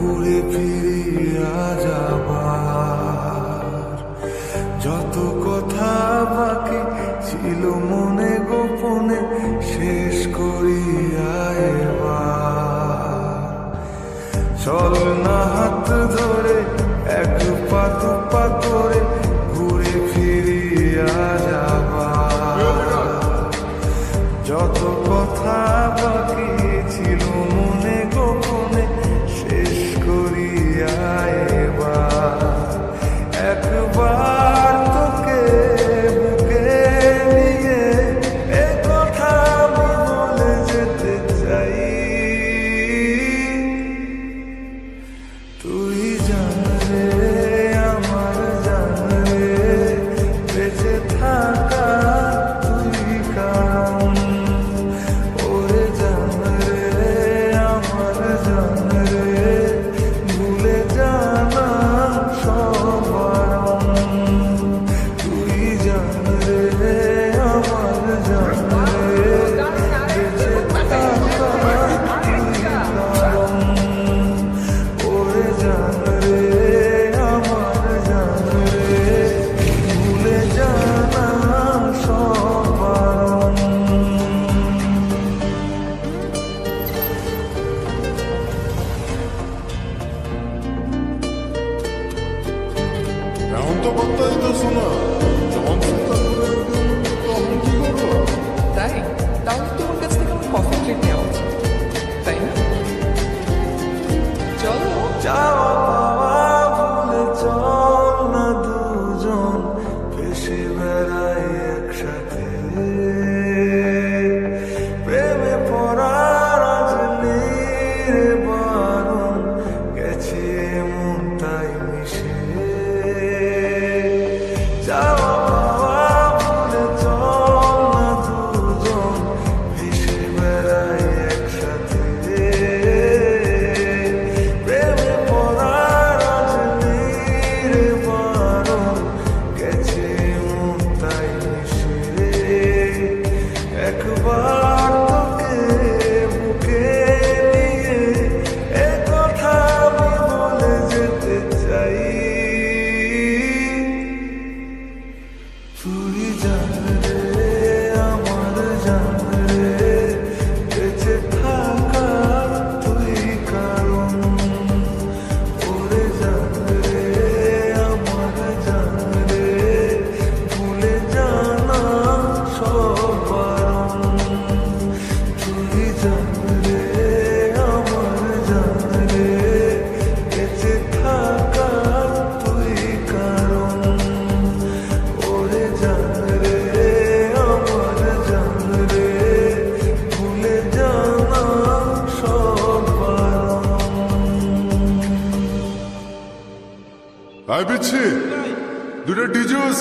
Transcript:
ঘুরে ফিরিয়া যাবার যত কথা বাকি ছিল মনে গোপনে শেষ করিয়া এবার চল না হাত ধরে এক পা দু পা করে ঘুরে ফিরিয়া যাবার যত কথা বাকি ছিল মনে গোপনে শেষ করিয়া এবার একবার তোকে বুকে নিয়ে এ কথা আমি বলে যেতে চাই। তুই জান রে আমার জান রে বেঁচে থাকা তুই কারণ ওরে জান রে আমার জান রে ভুলে জানা সব বারণ। তুই জান রে আমার জান রে বেঁচে থাকা তুই কারণ ওরে জান রে আমার জান রে ভুলে জানা সব বারণ। এখন তো পাত্তা দিতেছ না, যখন চিন্তা করে তখন কি করবো? তাই তাহলে তোমার কাছ থেকে আমার কফি ট্রিট নেওয়া উচিত, তাই না? চলো। যাওয়া পাওয়া ভুলে চল না দুজন ভেসে বেড়াই একসাথে প্রেমে পড়ার আজ নেই রে বারণ গেছে এমন তাই মিশে। যাওয়া পাওয়া ভুলে চল না দুজন ভেসে বেড়াই একসাথে প্রেমে পড়ার আজ নেই রে বারণ গেছে এমন তাই মিশে। একবার তোকে বুকে নিয়ে এ কথা আমি বলে যেতে চাই। তুই জান রে আমার জান রে বেঁচে থাকা তুই কারণ ওরে জান রে আমার জান রে ভুলে জানা সব বারণ। তুই জান রে আমার জান রে বেঁচে থাকা তুই কারণ ওরে জান রে আমার জান রে ভুলে জানা সব বারণ। আই বিচ্ছি দুটো ডিজুস